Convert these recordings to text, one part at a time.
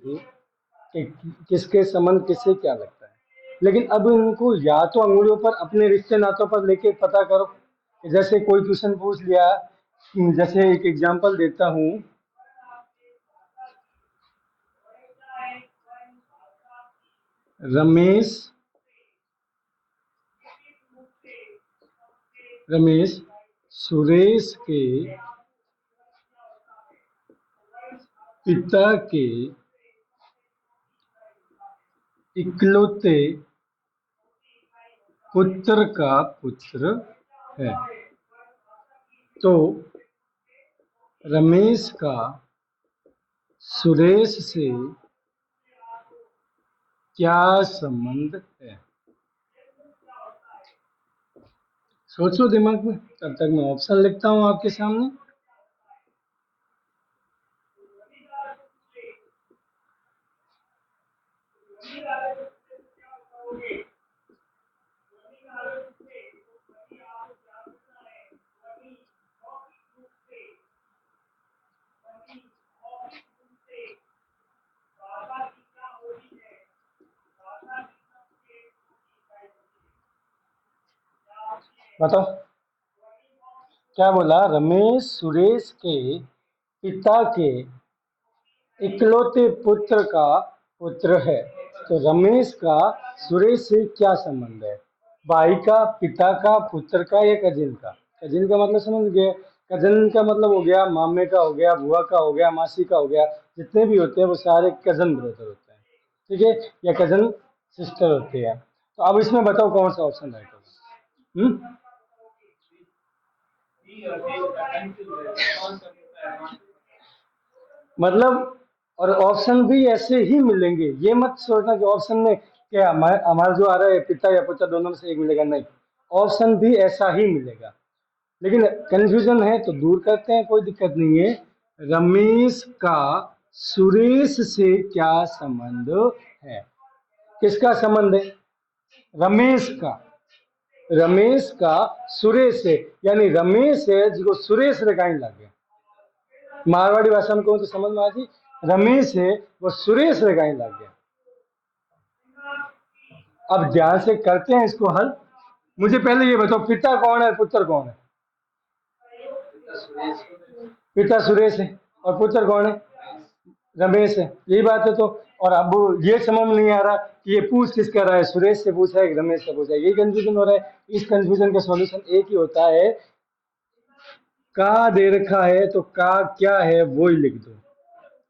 थे कि किसके संबंध किससे क्या लगता है। लेकिन अब इनको या तो अंगुलियों पर अपने रिश्ते नातों पर लेके पता करो। जैसे कोई क्वेश्चन पूछ लिया, जैसे एक एग्जांपल देता हूँ। रमेश सुरेश के पिता के इकलौते पुत्र का पुत्र है। तो रमेश का सुरेश से क्या संबंध है? सोचो दिमाग में, तब तक मैं ऑप्शन लिखता हूं आपके सामने। बताओ क्या बोला? रमेश सुरेश के पिता के इकलौते पुत्र का पुत्र है। तो रमेश का सुरेश से क्या संबंध है? भाई का, पिता का, पुत्र का या कजिन का? कजिन का मतलब समझ गए। कजन का मतलब हो गया मामे का, हो गया बुआ का, हो गया मासी का, हो गया। जितने भी होते हैं वो सारे कजन ब्रदर होते हैं, ठीक है, या कजन सिस्टर होती है। तो अब इसमें बताओ कौन सा ऑप्शन राइट होगा? मतलब, और ऑप्शन भी ऐसे ही मिलेंगे। ये मत सोचना कि ऑप्शन में क्या हमारा जो आ रहा है पिता या पुत्र दोनों में से एक मिलेगा, नहीं, ऑप्शन भी ऐसा ही मिलेगा। लेकिन कंफ्यूजन है तो दूर करते हैं, कोई दिक्कत नहीं है। रमेश का सुरेश से क्या संबंध है? किसका संबंध है? रमेश का सुरेश से, यानी रमेश है जिसको सुरेश लगाइन लग गया। मारवाड़ी भाषा में कहूँ तो समझ में आ गई। रमेश है वो सुरेश लगाइन लग गया। अब ध्यान से करते हैं इसको हल। मुझे पहले ये बताओ, पिता कौन है, पुत्र कौन है? पिता सुरेश है और पुत्र कौन है? रमेश है। यही बात है। तो और अब ये समझ में नहीं आ रहा कि ये पूछ किसका रहा है, सुरेश से पूछा है कि रमेश से पूछा है, यही कंफ्यूजन हो रहा है। इस कंफ्यूजन का सॉल्यूशन एक ही होता है, का दे रखा है तो का क्या है वो ही लिख दो।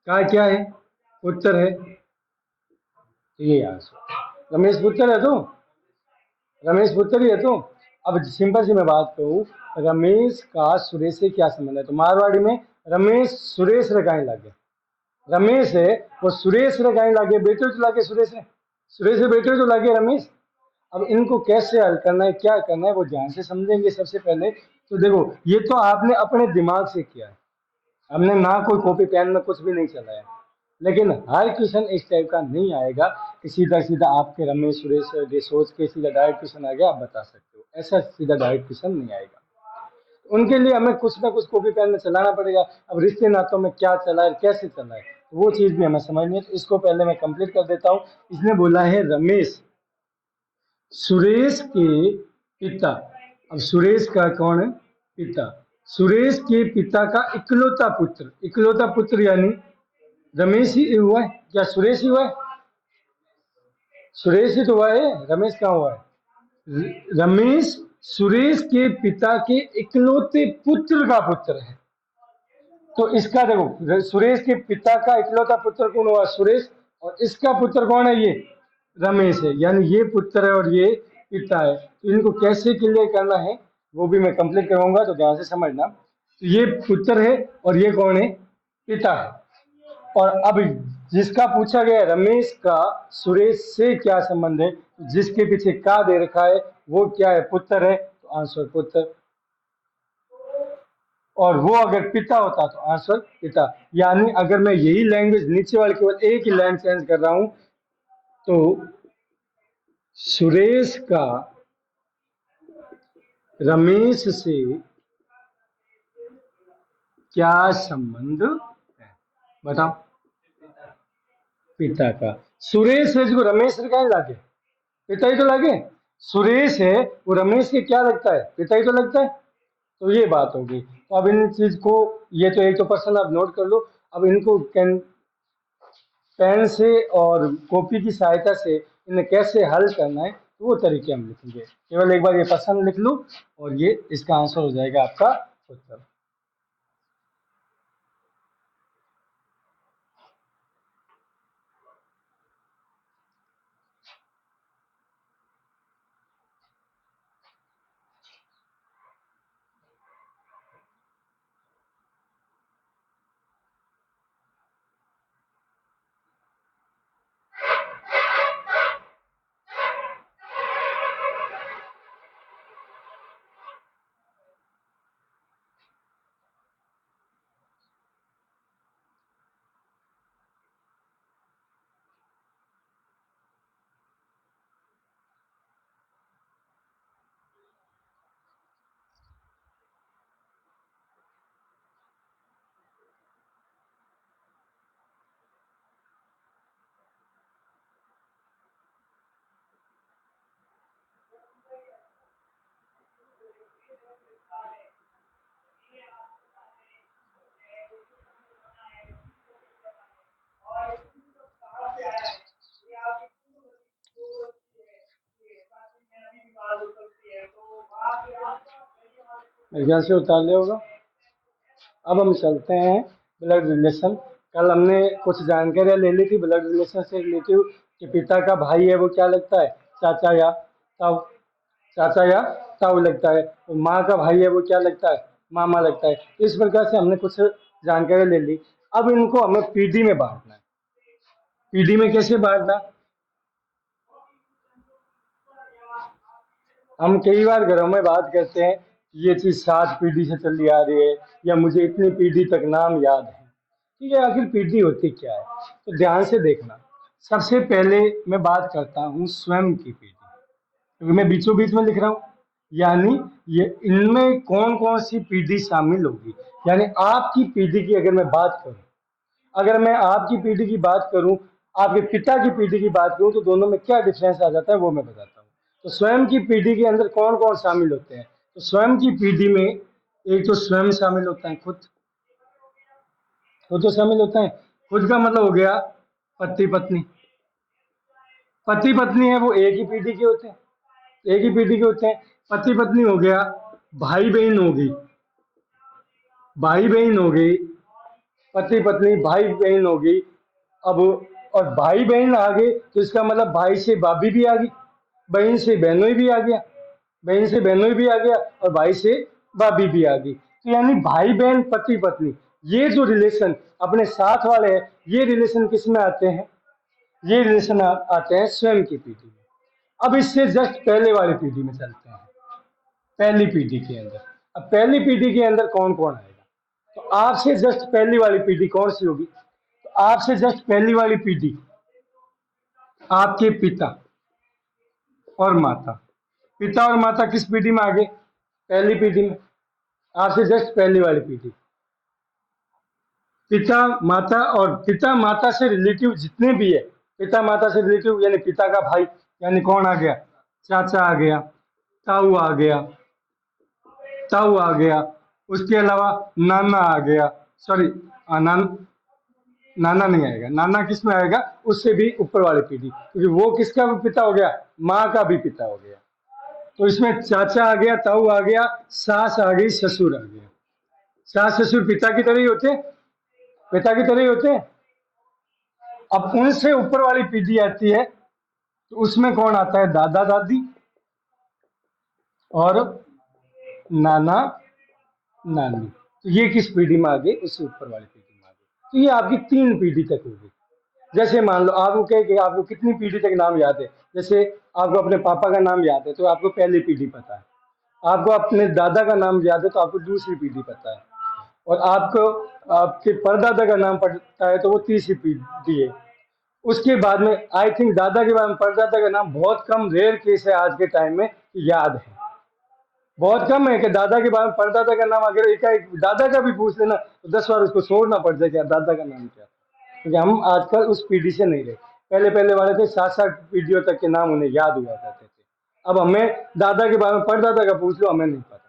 का क्या है? पुत्र है। ये आंसर, रमेश पुत्र है। तो रमेश पुत्र ही है। तो अब सिंपल सी मैं बात कहूँ, रमेश का सुरेश से क्या संबंध है? तो मारवाड़ी में रमेश सुरेश लगाने लगे। रमेश है वो सुरेश लगाने लगे, बेटे तो लागे सुरेश है, सुरेश से बेटे तो लागे रमेश। अब इनको कैसे हल करना है, क्या करना है, वो ध्यान से समझेंगे। सबसे पहले तो देखो, ये तो आपने अपने दिमाग से किया है, हमने ना कोई कॉपी पेन में कुछ भी नहीं चलाया। लेकिन हर क्वेश्चन इस टाइप का नहीं आएगा कि सीधा सीधा आपके रमेश सुरेश ये सोच के सीधा डायरेक्ट क्वेश्चन आ गया आप बता सकते हो, ऐसा सीधा डायरेक्ट क्वेश्चन नहीं आएगा। उनके लिए हमें कुछ ना कुछ कॉपी पेन में चलाना पड़ेगा। अब रिश्ते नातों में क्या चला है, कैसे चला है, वो चीज भी हमें समझनी है। तो इसको पहले मैं कंप्लीट कर देता हूँ। इसने बोला है रमेश सुरेश के पिता। अब सुरेश का कौन है? पिता। सुरेश के पिता का इकलौता पुत्र, इकलौता पुत्र यानी रमेश ही हुआ है। क्या सुरेश ही हुआ है? सुरेश ही तो हुआ है, रमेश कहाँ हुआ है? रमेश सुरेश के पिता के इकलौते पुत्र का पुत्र है। तो इसका देखो, सुरेश के पिता का इकलौता पुत्र कौन हुआ? सुरेश। और इसका पुत्र कौन है? ये रमेश है। यानी ये पुत्र है और ये पिता है। तो इनको कैसे क्लियर करना है वो भी मैं कंप्लीट करूंगा, तो ध्यान से समझना। तो ये पुत्र है और ये कौन है? पिता है। और अब जिसका पूछा गया रमेश का सुरेश से क्या संबंध है, जिसके पीछे का दे रखा है वो क्या है? पुत्र है। तो आंसर पुत्र। और वो अगर पिता होता तो आंसर पिता। यानी अगर मैं यही लैंग्वेज नीचे वाले केवल एक ही लाइन चेंज कर रहा हूं, तो सुरेश का रमेश से क्या संबंध है? बताओ। पिता का। सुरेश है जो रमेश का ही लागे, पिता ही तो लागे। सुरेश है वो रमेश के क्या लगता है, पिता ही तो लगता है। तो ये बात होगी। तो अब इन चीज को, ये तो एक तो पर्सन आप नोट कर लो। अब इनको पेन से और कॉपी की सहायता से इन्हें कैसे हल करना है, तो वो तरीके हम लिखेंगे। केवल एक बार ये पर्सन लिख लो और ये इसका आंसर हो जाएगा आपका उत्तर। मेरे ख्याल से उतार लिया होगा। अब हम चलते हैं ब्लड रिलेशन। कल हमने कुछ जानकारियां ले ली थी ब्लड रिलेशन से रिलेटिव, कि पिता का भाई है वो क्या लगता है, चाचा या ताऊ, चाचा या ताऊ लगता है। तो माँ का भाई है वो क्या लगता है, मामा लगता है। इस प्रकार से हमने कुछ जानकारी ले ली। अब इनको हमें पीढ़ी में बांटना है। पीढ़ी में कैसे बांटना, हम कई बार घरों में बात करते हैं कि ये चीज 7 पीढ़ी से चली आ रही है, या मुझे इतनी पीढ़ी तक नाम याद है। ठीक है, आखिर पीढ़ी होती क्या है, तो ध्यान से देखना। सबसे पहले मैं बात करता हूँ स्वयं की पीढ़ी, क्योंकि मैं बीचों बीच में लिख रहा हूँ। यानी ये इनमें कौन कौन सी पीढ़ी शामिल होगी। यानी आपकी पीढ़ी की अगर मैं बात करूं, अगर मैं आपकी पीढ़ी की बात करूं, आपके पिता की पीढ़ी की बात करूं, तो दोनों में क्या डिफरेंस आ जाता है वो मैं बताता हूँ। तो स्वयं की पीढ़ी के अंदर कौन कौन शामिल होते हैं, तो स्वयं की पीढ़ी में एक तो स्वयं शामिल होता है, खुद, खुद तो शामिल होता है। खुद का मतलब हो गया पति पत्नी। पति पत्नी है वो एक ही पीढ़ी के होते हैं, एक ही पीढ़ी के होते हैं। पति पत्नी हो गया, भाई बहन हो गई, भाई बहन हो गई, पति पत्नी भाई बहन हो गई। अब और भाई बहन आ गए तो इसका मतलब भाई से भाभी भी आ गई, बहन से बहनोई भी आ गया, बहन से बहनोई भी आ गया, और भाई से भाभी भी आ गई। तो यानी भाई बहन पति पत्नी, ये जो रिलेशन अपने साथ वाले हैं, ये रिलेशन किस में आते हैं, ये रिलेशन आते हैं स्वयं की पीढ़ी में। अब इससे जस्ट पहले वाली पीढ़ी में चलते हैं, पहली पीढ़ी के अंदर। अब पहली पीढ़ी के अंदर कौन कौन आएगा, तो आपसे जस्ट पहली वाली पीढ़ी कौन सी होगी, तो आपसे जस्ट पहली वाली पीढ़ी आपके पिता और माता। पिता और माता किस पीढ़ी में आ गए, पहली पीढ़ी में। आपसे जस्ट पहली वाली पीढ़ी पिता माता, और पिता माता से रिलेटिव जितने भी है, पिता माता से रिलेटिव यानी पिता का भाई, यानी कौन आ गया, चाचा आ गया, ताऊ आ गया, ताऊ आ गया। उसके अलावा नाना आ गया, सॉरी, नाना नहीं आएगा, नाना किस में आएगा, उससे भी ऊपर वाली पीढ़ी, क्योंकि वो किसका भी पिता हो गया, माँ का भी पिता हो गया। तो इसमें चाचा आ गया, ताऊ आ गया, सास आ गई, ससुर आ गया। सास ससुर पिता की तरह ही होते हैं, पिता की तरह ही होते हैं। अब उनसे ऊपर वाली पीढ़ी आती है, तो उसमें कौन आता है, दादा दादी और नाना नानी। तो ये किस पीढ़ी में आ गई, उससे ऊपर वाली पीढ़ी में आ गई। तो ये आपकी 3 पीढ़ी तक होगी। जैसे मान लो आपको कहे कि आपको कितनी पीढ़ी तक नाम याद है, जैसे आपको अपने पापा का नाम याद है तो आपको पहली पीढ़ी पता है, आपको अपने दादा का नाम याद है तो आपको दूसरी पीढ़ी पता है, और आपको आपके परदादा का नाम पता है तो वो तीसरी पीढ़ी है। उसके बाद में आई थिंक दादा के बाद में परदादा का नाम बहुत कम, रेयर केस है आज के टाइम में याद है, बहुत कम है कि दादा के बाद में परदादा का नाम, अगर एक दादा का भी पूछ लेना तो 10 बार उसको छोड़ना पड़ जाएगा दादा का नाम क्या। क्योंकि हम आजकल उस पीढ़ी से नहीं रहे। पहले पहले वाले थे 7-7 पीढ़ियों तक के नाम उन्हें याद हुआ करते थे। अब हमें दादा के बारे में परदादा का पूछ लो, हमें नहीं पता।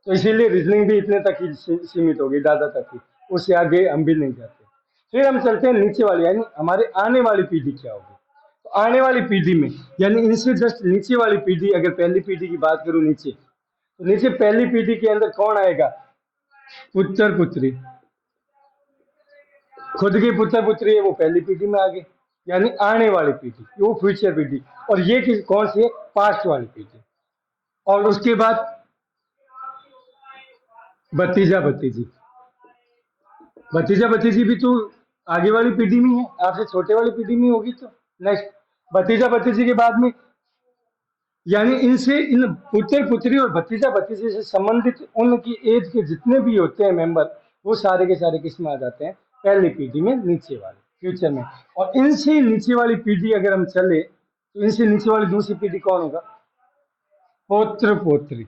तो इसीलिए रीजनिंग भी इतने तक ही सीमित होगी, दादा तक ही, उससे आगे हम भी नहीं जाते। फिर हम चलते हैं नीचे वाली, यानी हमारे आने वाली पीढ़ी क्या होगी। तो आने वाली पीढ़ी में, यानी इनसे जस्ट नीचे वाली पीढ़ी, अगर पहली पीढ़ी की बात करूं नीचे, तो नीचे पहली पीढ़ी के अंदर कौन आएगा? पुत्र पुत्री। खुद की पुत्र पुत्री है वो पहली पीढ़ी में आ गए, यानी आने वाली पीढ़ी, वो फ्यूचर पीढ़ी। और ये कौन सी है? पास्ट वाली पीढ़ी। और उसके बाद भतीजा भतीजी। भतीजा भतीजी भी तो आगे वाली पीढ़ी में है, आपसे छोटे वाली पीढ़ी में होगी। तो नेक्स्ट भतीजा भतीजी के बाद में, यानी इनसे, इन पुत्र पुत्री और भतीजा भतीजे से संबंधित उनकी एज के जितने भी होते हैं मेंबर, वो सारे के सारे किस में आ जाते हैं? पहली पीढ़ी में, नीचे वाले फ्यूचर में। और इनसे नीचे वाली पीढ़ी अगर हम चले, तो इनसे नीचे वाली दूसरी पीढ़ी कौन होगा? पौत्र पोत्री।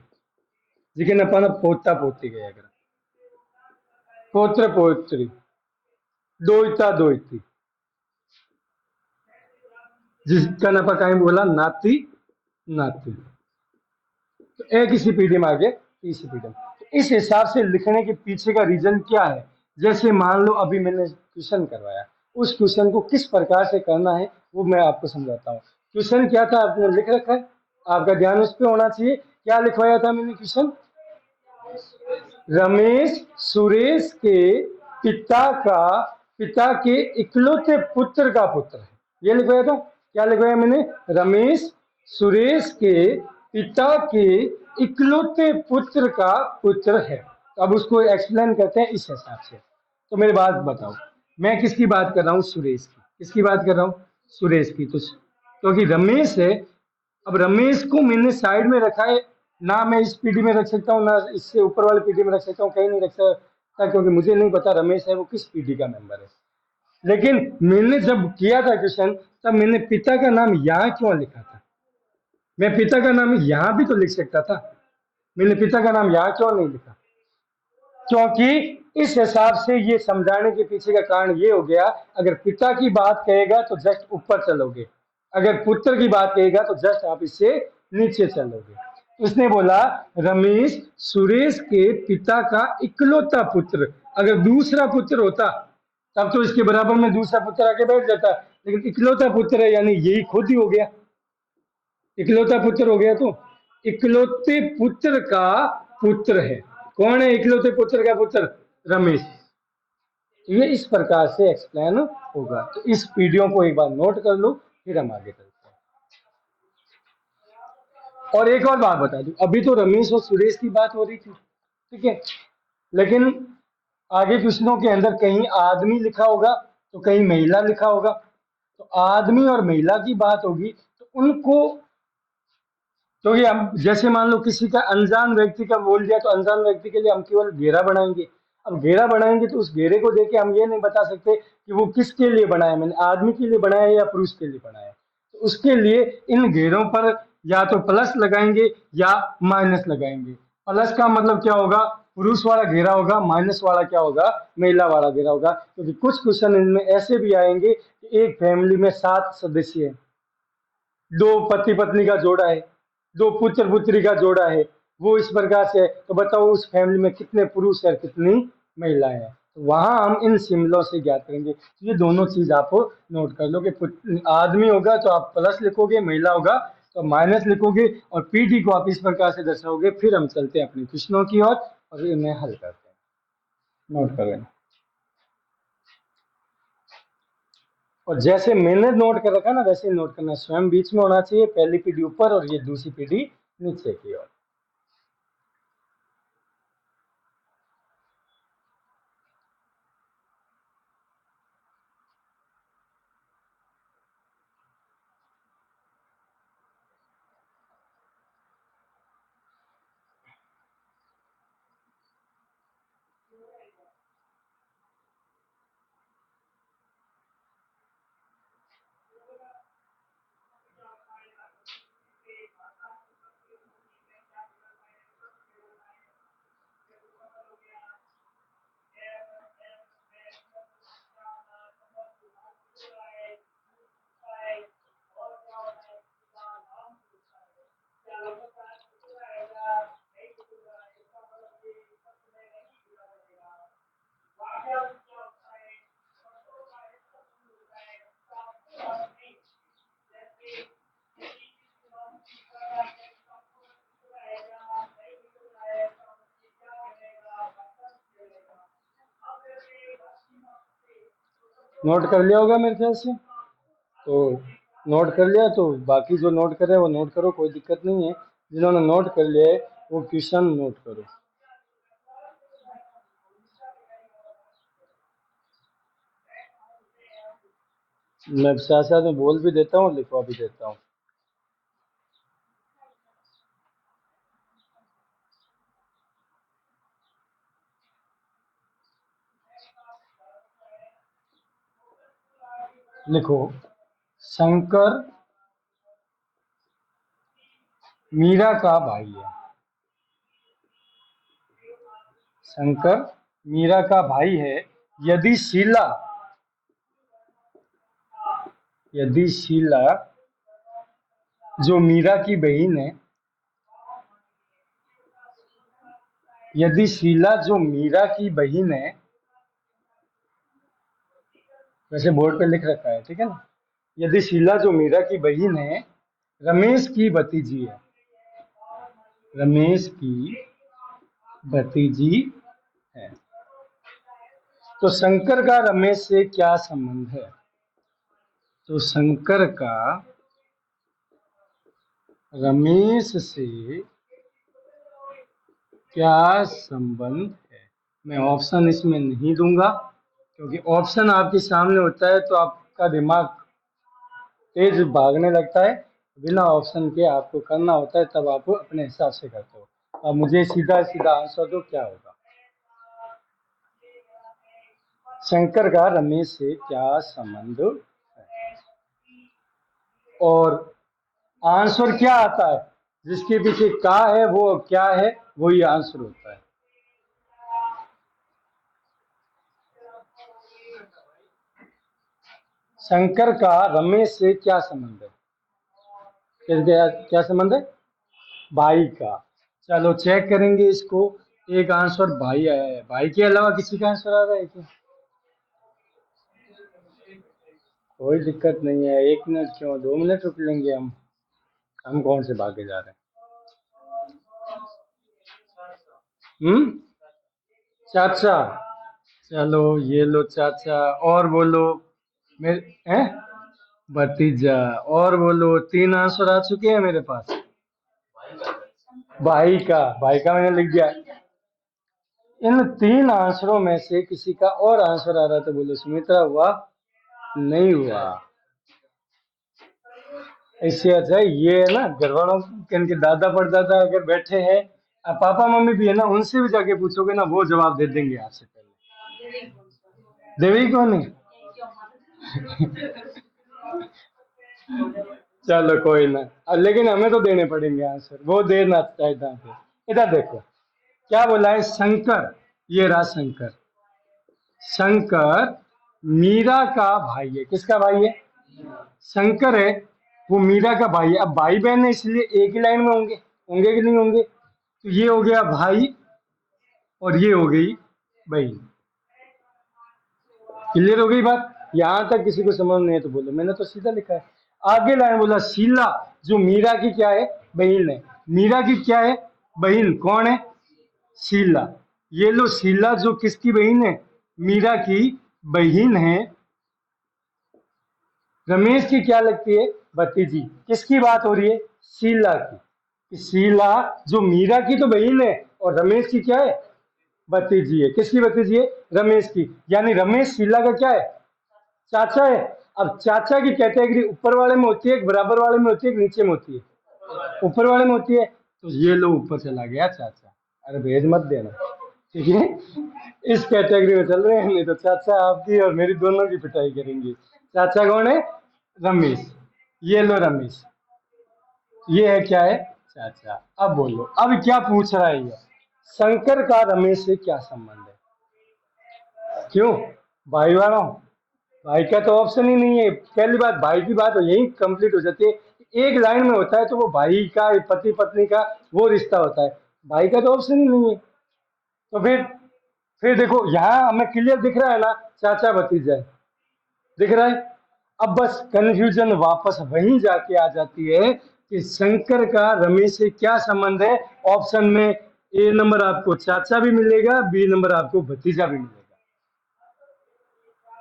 लेकिन अपन पोता पोती गए, अगर पौत्र पोत्री, दोहिता दोहिती, जिसका नफा कायम बोला नाती नाती। तो एक इसी पीढ़ी में आ गया, तीसरी पीढ़ी में। तो इस हिसाब से लिखने के पीछे का रीजन क्या है? जैसे मान लो अभी मैंने क्वेश्चन करवाया, उस क्वेश्चन को किस प्रकार से करना है वो मैं आपको समझाता हूँ। क्वेश्चन क्या था आपने लिख रखा है, आपका ध्यान उस पर होना चाहिए। क्या लिखवाया था मैंने क्वेश्चन? रमेश सुरेश के पिता के इकलौते पुत्र का पुत्र है, ये लिखवाया था। क्या लिखवाया मैंने? रमेश सुरेश के पिता के इकलौते पुत्र का पुत्र है। तो अब उसको एक्सप्लेन करते हैं इस हिसाब से। तो मेरी बात बताओ, मैं किसकी बात कर रहा हूँ? सुरेश की। किसकी बात कर रहा हूँ? सुरेश की। तो क्योंकि रमेश है, अब रमेश को मैंने साइड में रखा है, ना मैं इस पीढ़ी में रख सकता हूँ, ना इससे ऊपर वाली पीढ़ी में रख सकता हूँ, कहीं नहीं रख सकता, क्योंकि मुझे नहीं पता रमेश है वो किस पीढ़ी का मेंबर है। लेकिन मैंने जब किया था क्वेश्चन, तब मैंने पिता का नाम यहाँ क्यों लिखा था? मैं पिता का नाम यहाँ भी तो लिख सकता था, मैंने पिता का नाम यहाँ क्यों नहीं लिखा? क्योंकि इस हिसाब से ये समझाने के पीछे का कारण ये हो गया, अगर पिता की बात कहेगा तो जस्ट ऊपर चलोगे, अगर पुत्र की बात कहेगा तो जस्ट आप इससे नीचे चलोगे। उसने बोला रमेश सुरेश के पिता का इकलौता पुत्र, अगर दूसरा पुत्र होता तब तो इसके बराबर में दूसरा पुत्र आके बैठ जाता, लेकिन इकलौता पुत्र है, यानी यही खुद ही हो गया, इकलौता पुत्र हो गया। तो इकलौते पुत्र का पुत्र है। कौन है इकलौते पुत्र का पुत्र? रमेश। तो ये इस प्रकार से एक्सप्लेन होगा। तो इस वीडियो को एक बार नोट कर लो, फिर हम आगे चलते हैं। और एक और बात बता दूं, अभी तो रमेश और सुरेश की बात हो रही थी, ठीक है, लेकिन आगे क्वेश्चनों के अंदर कहीं आदमी लिखा होगा तो कहीं महिला लिखा होगा। तो आदमी और महिला की बात होगी तो उनको, क्योंकि हम जैसे मान लो किसी का अनजान व्यक्ति का बोल दिया, तो अनजान व्यक्ति के लिए हम केवल घेरा बनाएंगे। अब घेरा बनाएंगे तो उस घेरे को देख के हम ये नहीं बता सकते कि वो किसके लिए बनाया, मैंने आदमी के लिए बनाया या पुरुष के लिए बनाया। तो उसके लिए इन घेरों पर या तो प्लस लगाएंगे या माइनस लगाएंगे। प्लस का मतलब क्या होगा? पुरुष वाला घेरा होगा, माइनस वाला क्या होगा? महिला वाला घेरा होगा। क्योंकि कुछ क्वेश्चन इनमें ऐसे भी आएंगे कि एक फैमिली में 7 सदस्य हैं, दो पति पत्नी का जोड़ा है, दो पुत्र पुत्री का जोड़ा है, वो इस प्रकार से है, तो बताओ उस फैमिली में कितने पुरुष है, कितनी महिलाएं हैं। तो वहां हम इन सिम्बलों से ज्ञात करेंगे। तो ये दोनों चीज आप नोट कर लो कि आदमी होगा तो आप प्लस लिखोगे, महिला होगा तो माइनस लिखोगे, और पीढ़ी को आप इस प्रकार से दर्शाओगे। फिर हम चलते हैं अपने प्रश्नों की ओर और इन्हें हल करते हैं। नोट कर लेना। और जैसे मैंने नोट कर रखा ना, वैसे ही नोट करना, स्वयं बीच में होना चाहिए, पहली पीढ़ी ऊपर और ये दूसरी पीढ़ी नीचे की ओर। नोट कर लिया होगा मेरे ख्याल से। तो नोट कर लिया तो बाकी जो नोट करे वो नोट करो, कोई दिक्कत नहीं है। जिन्होंने नोट कर लिया है वो क्वेश्चन नोट करो। मैं साथ साथ में बोल भी देता हूँ, लिखवा भी देता हूँ। लिखो, शंकर मीरा का भाई है। शंकर मीरा का भाई है। यदि शीला यदि शीला जो मीरा की बहन है, यदि शीला जो मीरा की बहन है, वैसे बोर्ड पे लिख रखा है, ठीक है ना। यदि शीला जो मीरा की बहन है रमेश की भतीजी है, रमेश की भतीजी है, तो शंकर का रमेश से क्या संबंध है? तो शंकर का रमेश से क्या संबंध है? मैं ऑप्शन इसमें नहीं दूंगा, क्योंकि ऑप्शन आपके सामने होता है तो आपका दिमाग तेज भागने लगता है। बिना ऑप्शन के आपको करना होता है, तब आप अपने हिसाब से करते हो। अब मुझे सीधा सीधा आंसर दो, क्या होगा? शंकर का रमेश से क्या संबंध है? और आंसर क्या आता है? जिसके पीछे का है वो क्या है, वही आंसर होता है। शंकर का रमेश से क्या संबंध है? क्या संबंध है? भाई का। चलो चेक करेंगे इसको। एक आंसर भाई आया है, भाई के अलावा किसी का आंसर आ रहा है क्या? कोई दिक्कत नहीं है, 1 मिनट क्यों, 2 मिनट रुक लेंगे हम कौन से भागे जा रहे हैं? चाचा, चलो ये लो चाचा, और बोलो मेरे हैं भतीजा, और बोलो। 3 आंसर आ चुके हैं मेरे पास। भाई का मैंने लिख दिया। इन 3 आंसरों में से किसी का और आंसर आ रहा तो बोलो सुमित्रा, हुआ? नहीं हुआ। इससे अच्छा है ये है ना, घर वालों के, इनके दादा परदादा अगर बैठे हैं, पापा मम्मी भी है ना, उनसे भी जाके पूछोगे ना, वो जवाब दे देंगे आपसे पहले। देवी कौन है? चलो कोई ना, लेकिन हमें तो देने पड़ेंगे आंसर, वो देना चाहता है। इधर देखो क्या बोला है, शंकर, ये रहा शंकर। शंकर मीरा का भाई है। किसका भाई है? शंकर है, वो मीरा का भाई है। अब भाई बहन है इसलिए एक ही लाइन में होंगे, होंगे कि नहीं होंगे? तो ये हो गया भाई और ये हो गई बहन। क्लियर हो गई बात? यहां तक किसी को समझ नहीं है तो बोलो, मैंने तो सीधा लिखा है। आगे लाइन बोला, शीला जो मीरा की क्या है? बहन है। मीरा की क्या है? बहन। कौन है? शीला। ये लो, शीला जो किसकी बहन है? मीरा की बहन है। रमेश की क्या लगती है? भतीजी। किसकी बात हो रही है? शीला की। कि शीला जो मीरा की तो बहन है और रमेश की क्या है? भतीजी है। किसकी भतीजी है? रमेश की। यानी रमेश शीला का क्या है? चाचा है। अब चाचा की कैटेगरी ऊपर वाले में होती है, एक बराबर वाले में होती है, एक नीचे में होती है? ऊपर वाले में होती है। तो ये लो ऊपर चला गया चाचा। अरे भेज मत देना, ठीक है? इस कैटेगरी में चल रहे हैं, नहीं तो चाचा आपकी और मेरी दोनों की पिटाई करेंगे। चाचा कौन है? रमेश। ये लो रमेश, ये है क्या है? चाचा। अब बोलो, अब क्या पूछ रहा है ये? शंकर का रमेश से क्या संबंध है? क्यों भाई वालों? भाई का तो ऑप्शन ही नहीं है। पहली बात, भाई की बात यही कंप्लीट हो जाती है। एक लाइन में होता है तो वो भाई का, पति पत्नी का वो रिश्ता होता है। भाई का तो ऑप्शन ही नहीं है। तो फिर देखो यहाँ हमें क्लियर दिख रहा है ना, चाचा भतीजा है, दिख रहा है। अब बस कंफ्यूजन वापस वहीं जाके आ जाती है कि शंकर का रमेश से क्या संबंध है। ऑप्शन में ए नंबर आपको चाचा भी मिलेगा, बी नंबर आपको भतीजा भी मिलेगा।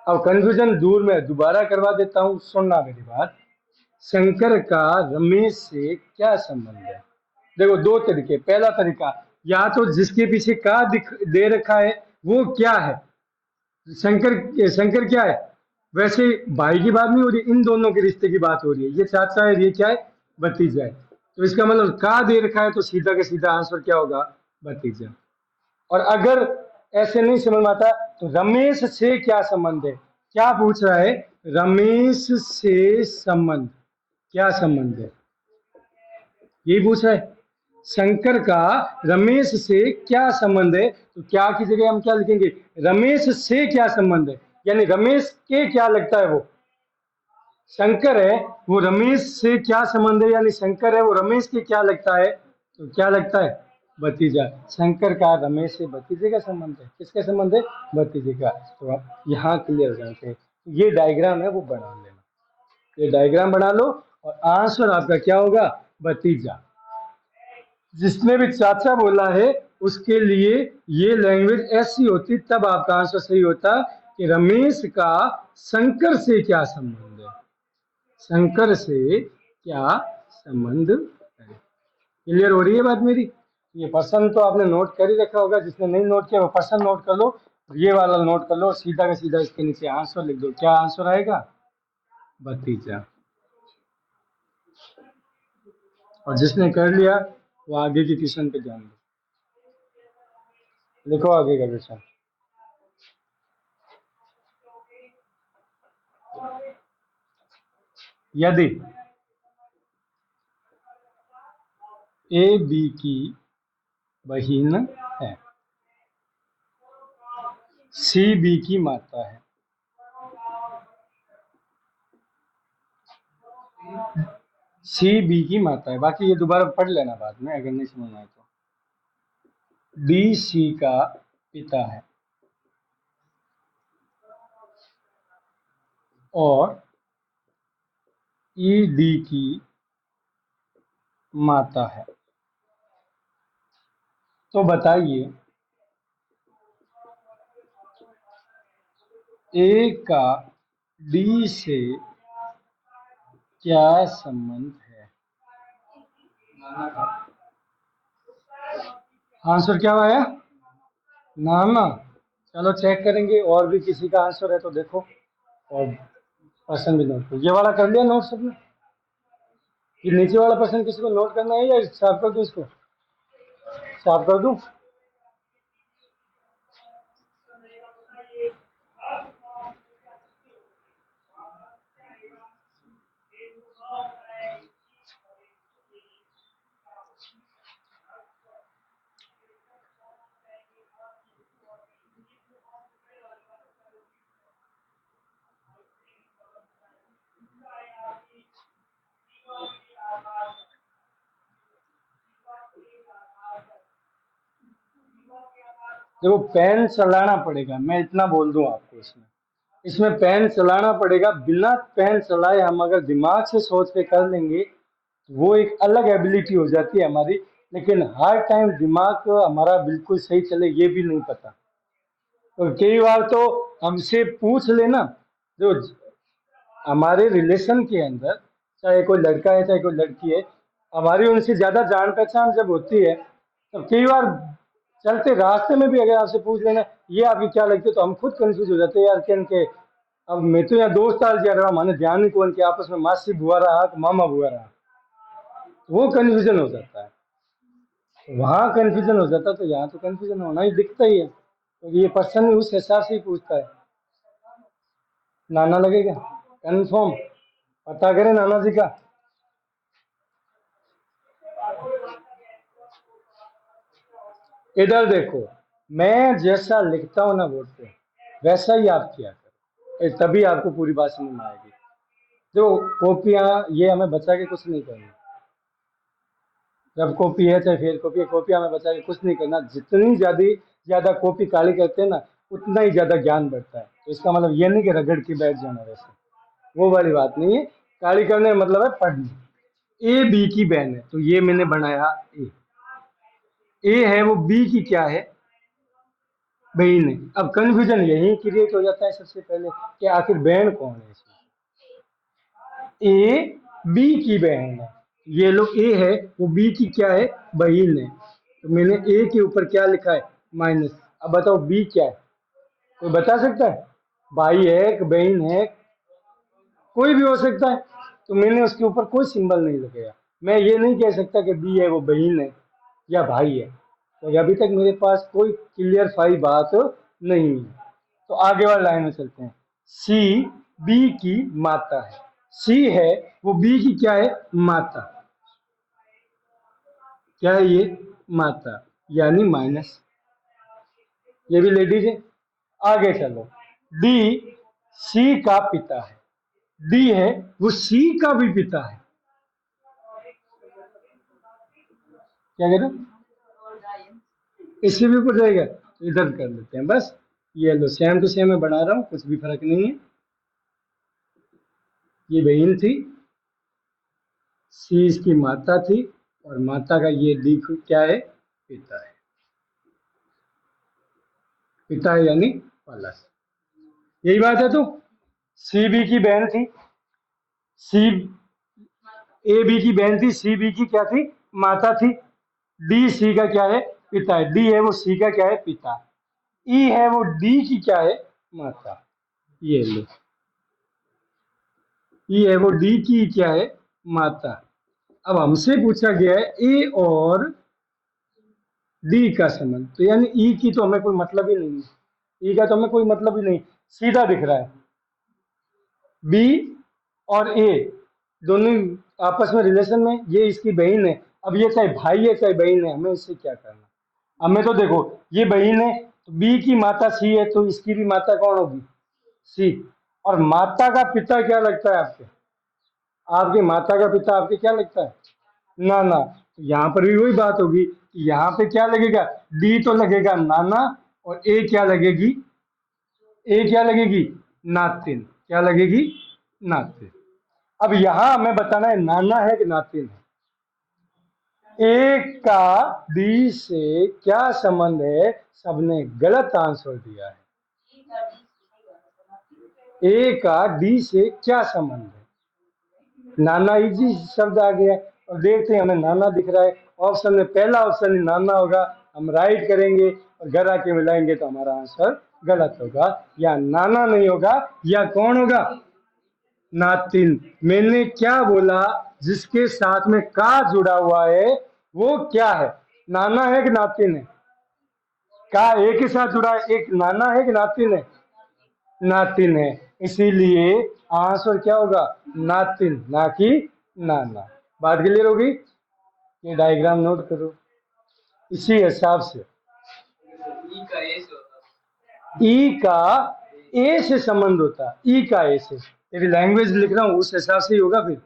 अब कंफ्यूजन दूर में दोबारा करवा देता हूँ, सुनना मेरी बात। शंकर का रमेश से क्या संबंध है? देखो दो तरीके। पहला तरीका, या तो जिसके पीछे का दे रखा है वो क्या है, शंकर क्या है। वैसे भाई की बात नहीं हो रही, इन दोनों के रिश्ते की बात हो रही है। ये चाचा है, ये क्या है, भतीजा है। तो इसका मतलब का दे रखा है, तो सीधा का सीधा आंसर क्या होगा, भतीजा। और अगर ऐसे नहीं समझ में आता तो रमेश से क्या संबंध है, क्या पूछ रहा है, रमेश से संबंध, क्या संबंध है, यही पूछ रहा है। शंकर का रमेश से क्या संबंध है, तो क्या की जगह हम क्या लिखेंगे, रमेश से क्या संबंध है, यानी रमेश के क्या लगता है वो, शंकर है वो रमेश से क्या संबंध है, यानी शंकर है वो रमेश के क्या लगता है, तो क्या लगता है, भतीजा। शंकर का रमेश से भतीजे का संबंध है, किसका संबंध है, भतीजे का। तो आप यहाँ क्लियर हो जाते हैं। ये डायग्राम है वो बना लेना, ये डायग्राम बना लो और आंसर आपका क्या होगा, भतीजा। जिसने भी चाचा बोला है उसके लिए ये लैंग्वेज ऐसी होती, तब आपका आंसर सही होता कि रमेश का शंकर से क्या संबंध है, शंकर से क्या संबंध है। क्लियर हो रही है बात मेरी? ये प्रश्न तो आपने नोट कर ही रखा होगा, जिसने नहीं नोट किया वो प्रश्न नोट कर लो, ये वाला नोट कर लो, सीधा का सीधा इसके नीचे आंसर लिख दो। क्या आंसर आएगा, भतीजा। और जिसने कर लिया वो आगे के क्वेश्चन पे ध्यान दो। लिखो आगे का क्वेश्चन। यदि ए बी की बहन है, सी बी की माता है, सी बी की माता है, बाकी ये दोबारा पढ़ लेना बाद में अगर नहीं समझ आए तो। डी सी का पिता है और ई डी की माता है, तो बताइए ए का डी से क्या संबंध है। आंसर क्या आया, नाना। चलो चेक करेंगे और भी किसी का आंसर है तो देखो, और प्रश्न भी नोट करो। ये वाला कर लिया नोट सबने, ये नीचे वाला प्रश्न किसी को नोट करना है या साफ कर दूं, इसको साफ कर दूं। देखो पेन चलाना पड़ेगा, मैं इतना बोल दूं आपको, इसमें इसमें पेन चलाना पड़ेगा। बिना पेन चलाए हम अगर दिमाग से सोच के कर लेंगे वो एक अलग एबिलिटी हो जाती है हमारी, लेकिन हर टाइम दिमाग हमारा बिल्कुल सही चले ये भी नहीं पता। और कई बार तो हमसे पूछ लेना, जो हमारे रिलेशन के अंदर चाहे कोई लड़का है चाहे कोई लड़की है, हमारी उनसे ज्यादा जान पहचान जब होती है तो कई बार चलते रास्ते में भी अगर आपसे पूछ लेना ये आपकी क्या लगती है, तो हम खुद कंफ्यूज हो जाते हैं यार के अब मैं तो यहाँ दोस्त आल जा रहा, मैंने ध्यान नहीं कौन के आपस में मासी बुआ रहा कि मामा बुआ रहा, वो कंफ्यूजन हो जाता है। वहां कंफ्यूजन हो जाता है तो यहाँ तो कंफ्यूजन होना ही दिखता ही है। तो ये पर्सन उस हिसाब से ही पूछता है। नाना लगेगा कंफर्म, पता करें नाना जी का। इधर देखो, मैं जैसा लिखता हूं ना बोर्ड पे वैसा ही आप किया करो, तभी आपको पूरी बात समझ में आएगी। जो कॉपियां ये हमें बचा के कुछ नहीं करना, जब कॉपी है चाहे फेल कॉपी है, कॉपी हमें बचा के कुछ नहीं करना। जितनी ज्यादा कॉपी काली करते हैं ना उतना ही ज्यादा ज्ञान बढ़ता है। तो इसका मतलब ये नहीं कि रगड़ के बैठ जाना, वैसे वो वाली बात नहीं है। काली करने का मतलब है पढ़ना। ए बी की बहन है तो ये मैंने बनाया ए, ए है वो बी की क्या है, बहन है। अब कंफ्यूजन यही क्रिएट हो जाता है सबसे पहले कि आखिर बहन कौन है इसमें। ए बी की बहन है, ये लो ए है, वो बी की क्या है, बहन है। तो मैंने ए के ऊपर क्या लिखा है, माइनस। अब बताओ बी क्या है, कोई बता सकता है? भाई है कि बहन है, कोई भी हो सकता है। तो मैंने उसके ऊपर कोई सिंबल नहीं लगाया। मैं ये नहीं कह सकता कि बी है वो बहन है या भाई है। तो अभी तक मेरे पास कोई क्लियर फाई बात नहीं है। तो आगे वाली लाइन में चलते हैं। सी बी की माता है, सी है वो बी की क्या है, माता। क्या है ये, माता, यानी माइनस। ये भी लेडीज है। आगे चलो, डी सी का पिता है, डी है वो सी का भी पिता है। क्या कह रहे हो, इससे भी ऊपर जाएगा, तो इधर कर लेते हैं बस। ये लो सेम टू सेम मैं बना रहा हूँ, कुछ भी फर्क नहीं है। ये बहन थी, सी इसकी माता थी, और माता का ये डी क्या है, पिता है। पिता है यानी प्लस, यही बात है। तो सी बी की बहन थी, सी ए बी की बहन थी, सी बी की क्या थी, माता थी। डी सी का क्या है, पिता है। डी है वो सी का क्या है, पिता। ई है वो डी की क्या है, माता। ये लो, ई है वो डी की क्या है, माता। अब हमसे पूछा गया है ए और डी का संबंध, तो यानी ई की तो हमें कोई मतलब ही नहीं है, ई का तो हमें कोई मतलब ही नहीं, सीधा दिख रहा है। बी और ए दोनों आपस में रिलेशन में, ये इसकी बहन है। अब ये चाहे भाई है चाहे बहन है, हमें इससे क्या करना। हमें तो देखो, ये बहन है तो बी की माता सी है, तो इसकी भी माता कौन होगी, सी। और माता का पिता क्या लगता है आपके, आपकी माता का पिता आपके क्या लगता है, नाना। तो यहाँ पर भी वही बात होगी कि यहाँ पे क्या लगेगा, डी तो लगेगा नाना, और ए क्या लगेगी, ए क्या लगेगी, नातिन। क्या लगेगी, नातिन। अब यहां हमें बताना है नाना है कि नातिन है। ए का डी से क्या संबंध है, सबने गलत आंसर दिया है। ए का डी से क्या संबंध है, नाना इजी शब्द आ गया, और देखते हैं हमें नाना दिख रहा है ऑप्शन में, पहला ऑप्शन ही नाना होगा। हम राइट करेंगे और घर आके मिलाएंगे तो हमारा आंसर गलत होगा, या नाना नहीं होगा, या कौन होगा, नातिन। मैंने क्या बोला, जिसके साथ में का जुड़ा हुआ है वो क्या है, नाना है कि नातिन है। का एक के साथ जुड़ा है, एक नाना है कि नातिन है, नातिन है। इसीलिए आंसर क्या होगा, नातिन, ना कि नाना। बात क्लियर होगी, ये डायग्राम नोट करो इसी हिसाब से। ई का ए से संबंध होता है, ई का ए से, यदि लैंग्वेज लिख रहा हूं उस हिसाब से ही होगा। फिर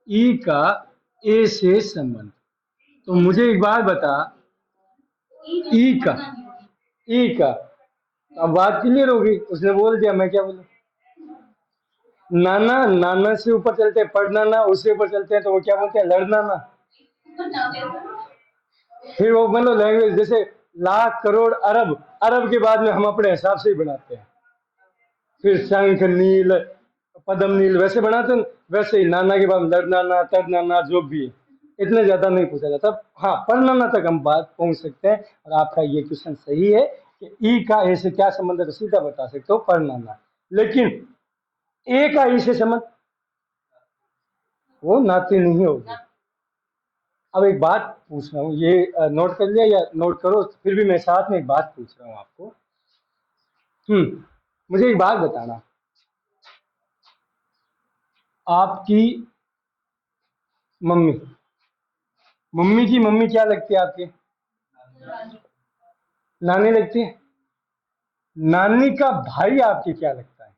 ई का ए से संबंध, तो मुझे एक बात बता, ई का, ई का, अब बात क्लियर होगी। उसने बोल दिया, मैं क्या बोलूं। नाना, नाना से ऊपर चलते हैं पढ़नाना, उससे ऊपर चलते हैं तो वो क्या बोलते हैं, लड़नाना। फिर वो मतलब लैंग्वेज, जैसे लाख करोड़ अरब, अरब के बाद में हम अपने हिसाब से ही बनाते हैं। फिर शंख नील पदम नील वैसे बनाते हैं, वैसे ही नाना के बाद लड़नाना तड़नाना जो भी है, इतने ज्यादा नहीं पूछा जाता। हाँ, पढ़नाना तक हम बात पहुंच सकते हैं। और आपका ये क्वेश्चन सही है कि ई का ए से क्या संबंध है, तो सीधा बता सकते हो, पढ़नाना। लेकिन ए का ई से संबंध, वो नाते नहीं होगी। अब एक बात पूछ रहा हूँ, ये नोट कर लिया या नोट करो, फिर भी मैं साथ में एक बात पूछ रहा हूँ आपको। मुझे एक बात बताना, आपकी मम्मी, मम्मी की मम्मी क्या लगती है आपके, नानी लगती है। नानी का भाई आपके क्या लगता है,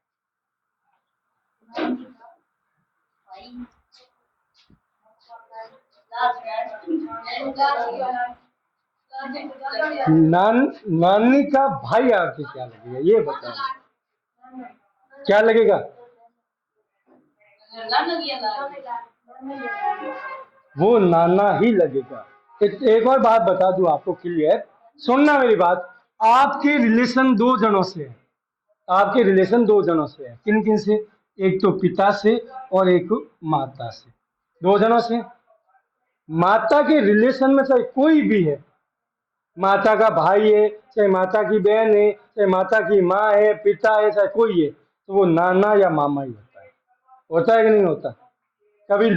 नानी का भाई आपके क्या लगेगा, ये बताओ, क्या लगेगा। वो नाना ही लगेगा। एक और बात बता दूं आपको क्लियर, सुनना मेरी बात। आपके रिलेशन दो जनों से है। आपके रिलेशन दो जनों से है। किन किन से? एक तो पिता से और एक माता से। दो जनों से। माता के रिलेशन में चाहे कोई भी है, माता का भाई है, चाहे माता की बहन है, चाहे माता की माँ है, पिता है, चाहे कोई है, तो वो नाना या मामा ही होता है। होता है कि नहीं होता? कभी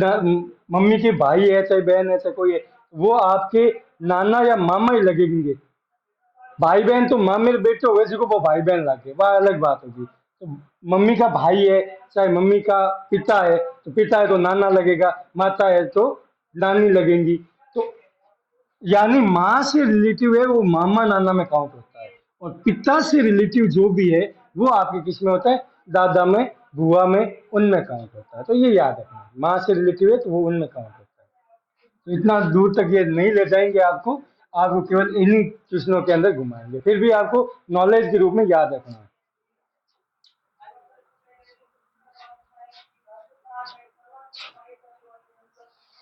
मम्मी के भाई है, चाहे बहन है, चाहे कोई है, वो आपके नाना या मामा ही लगेंगे। भाई बहन तो माँ मेरे बेटे हो गए, वो भाई बहन लागे, वह अलग बात होगी। तो मम्मी का भाई है, चाहे मम्मी का पिता है, तो पिता है तो नाना लगेगा, माता है तो नानी लगेंगी। तो यानी माँ से रिलेटिव है वो मामा नाना में काउंट होता है, और पिता से रिलेटिव जो भी है वो आपके किस में होता है? दादा में, बुआ में, उनमें काउंट होता है। तो ये याद रखना, माँ से रिलेटिव है तो वो उनमें काउंट होता है। तो इतना दूर तक ये नहीं ले जाएंगे आपको, आपको केवल इन्हीं क्वेश्चनों के अंदर घुमाएंगे, फिर भी आपको नॉलेज के रूप में याद रखना है।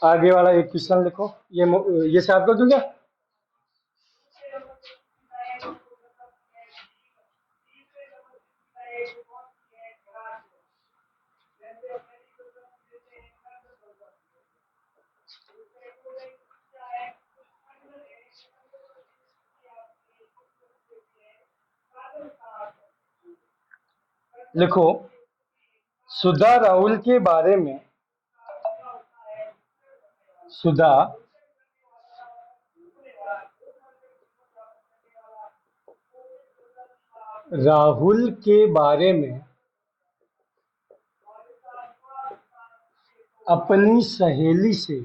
आगे वाला एक क्वेश्चन लिखो, ये साफ कर दूं क्या? लिखो, सुधा राहुल के बारे में, सुधा राहुल के बारे में अपनी सहेली से,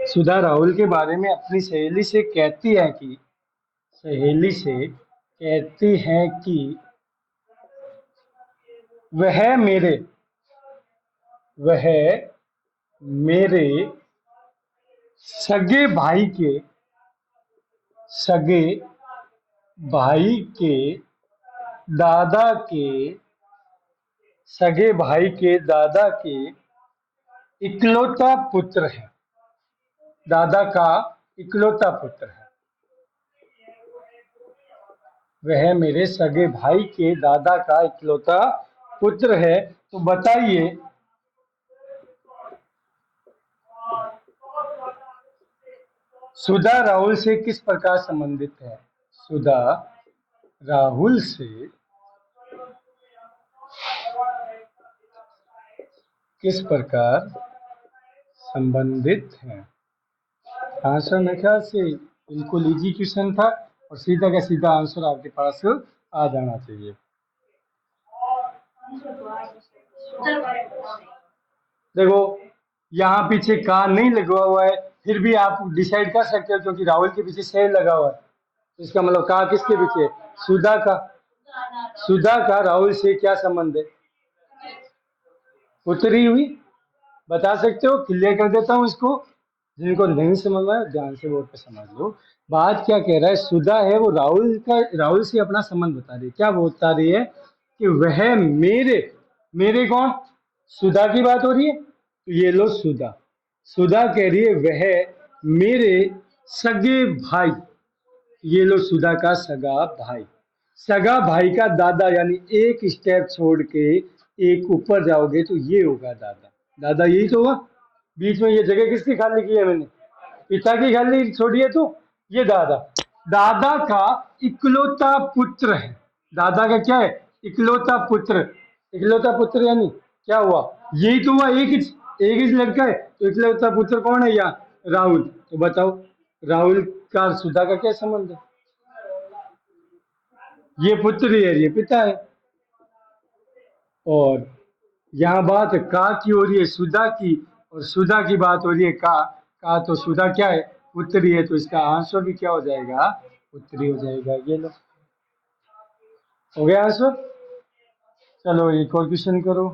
सुधा राहुल के बारे में अपनी सहेली से कहती है कि, सहेली से कहती है कि वह मेरे वह मेरे सगे भाई के सगे भाई के दादा के सगे भाई के दादा के इकलौता पुत्र है। दादा का इकलौता पुत्र है। वह मेरे सगे भाई के दादा का इकलौता पुत्र है। तो बताइए, सुधा राहुल से किस प्रकार संबंधित है? सुधा राहुल से किस प्रकार संबंधित है? आंसर मेरे ख्याल से बिल्कुल इजी क्वेश्चन था, और सीधा का सीधा आंसर आपके पास आ जाना चाहिए। देखो, यहाँ पीछे का नहीं लगा हुआ है, फिर भी आप डिसाइड कर सकते हो, क्योंकि राहुल के पीछे शेर लगा हुआ है, तो इसका मतलब का किसके पीछे? सुधा का। सुधा का राहुल से क्या संबंध है? पुत्री हुई। बता सकते हो? क्लियर कर देता हूँ इसको, जिनको नहीं समझ में आया ध्यान से बोर्ड पे समझ लो। बात क्या कह रहा है? सुधा है वो राहुल से अपना संबंध बता रही है। क्या बता रही है? कि वह मेरे, मेरे कौन? सुधा की बात हो रही है, तो ये लो सुधा। सुधा कह रही है वह मेरे सगे भाई, ये लो सुधा का सगा भाई। सगा भाई का दादा, यानी एक स्टेप छोड़ के एक ऊपर जाओगे तो ये होगा दादा। दादा यही तो हुआ। बीच में ये जगह किसकी खाली की है मैंने? पिता की खाली छोड़ी है, तो ये दादा। दादा का इकलौता पुत्र है। दादा का क्या है? इकलौता पुत्र। इकलौता पुत्र यानी क्या हुआ? यही तो हुआ, एक ही लड़का है, तो इकलौता पुत्र कौन है यहाँ? राहुल। तो बताओ, राहुल का सुधा का क्या संबंध है? ये पुत्र है, ये पिता है। और यहाँ बात का की हो रही है, सुधा की, और सुधा की बात हो रही है का, तो सुधा क्या है? पुत्री है, तो इसका आंसर भी क्या हो जाएगा? पुत्री हो जाएगा। ये लो, हो गया आंसर। चलो एक और क्वेश्चन करो।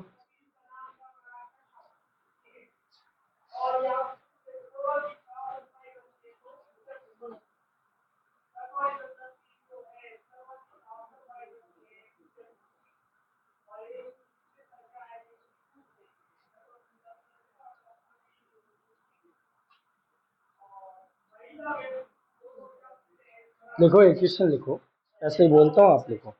लिखो, एक क्वेश्चन लिखो, ऐसे ही बोलता हूँ, आप लिखो।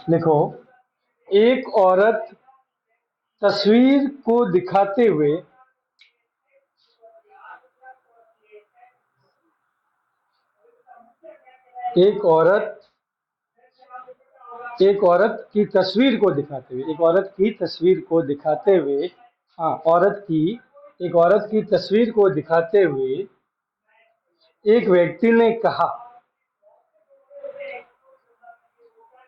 लिखो, एक औरत तस्वीर को दिखाते हुए एक औरत एक औरत की तस्वीर को दिखाते हुए एक औरत की तस्वीर को दिखाते हुए हाँ, एक औरत की तस्वीर को दिखाते हुए एक व्यक्ति ने कहा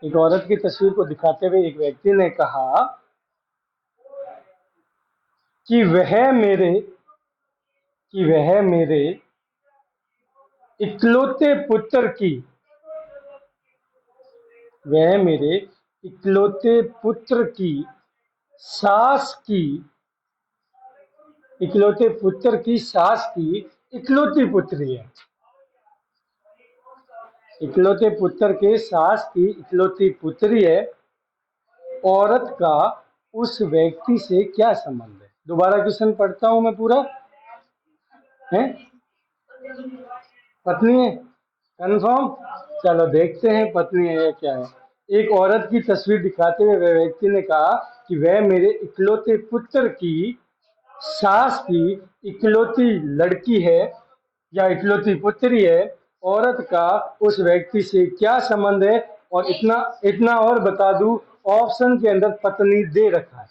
एक औरत की तस्वीर को दिखाते हुए एक व्यक्ति ने कहा कि वह मेरे इकलौते पुत्र की वह मेरे इकलौते पुत्र की सास की इकलौते पुत्र की सास की इकलौती पुत्री है। इकलौते पुत्र के सास की इकलौती पुत्री है। औरत का उस व्यक्ति से क्या संबंध है? दोबारा क्वेश्चन पढ़ता हूं मैं पूरा। है पत्नी है, कंफर्म? चलो देखते हैं पत्नी है या क्या है। एक औरत की तस्वीर दिखाते हुए वह व्यक्ति ने कहा कि वह मेरे इकलौते पुत्र की सास की इकलौती लड़की है या इकलौती पुत्री है। औरत का उस व्यक्ति से क्या संबंध है? और इतना इतना और बता दूं, ऑप्शन के अंदर पत्नी दे रखा है।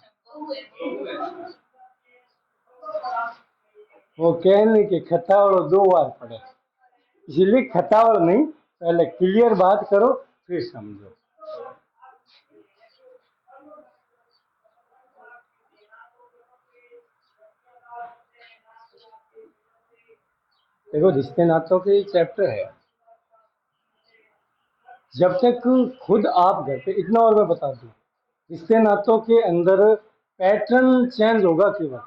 वो कहने के खतावड़ 2 बार पड़े, इसलिए खतावड़ नहीं, पहले क्लियर बात करो फिर समझो। देखो, रिश्ते नातों के चैप्टर है, जब तक खुद आप घर पे, इतना और मैं बता दूं, रिश्ते नातों के अंदर पैटर्न चेंज होगा केवल,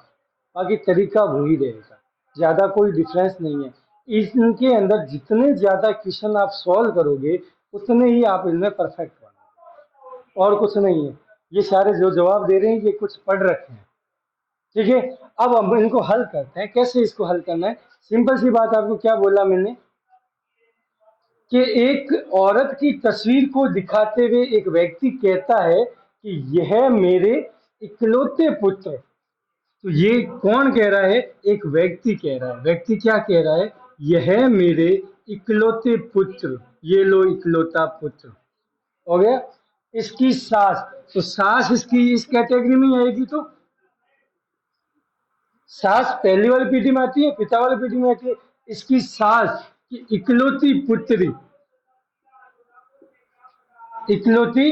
बाकी तरीका वही रहेगा, ज्यादा कोई डिफरेंस नहीं है। इनके अंदर जितने ज्यादा क्वेश्चन आप सॉल्व करोगे उतने ही आप इनमें परफेक्ट बनोगे, और कुछ नहीं है। ये सारे जो जवाब दे रहे हैं ये कुछ पढ़ रखे हैं, ठीक है। अब हम इनको हल करते हैं। कैसे इसको हल करना है? सिंपल सी बात, आपको क्या बोला मैंने कि एक औरत की तस्वीर को दिखाते हुए एक व्यक्ति कहता है कि यह मेरे इकलौते पुत्र। तो ये कौन कह रहा है? एक व्यक्ति कह रहा है। व्यक्ति क्या कह रहा है? यह मेरे इकलौते पुत्र, ये लो इकलौता पुत्र, हो गया। इसकी सास, तो सास इसकी इस कैटेगरी में आएगी। तो सास पहली वाली पीढ़ी में आती है, पिता वाली पीढ़ी में आती है। इसकी सास की इकलौती पुत्री, इकलौती,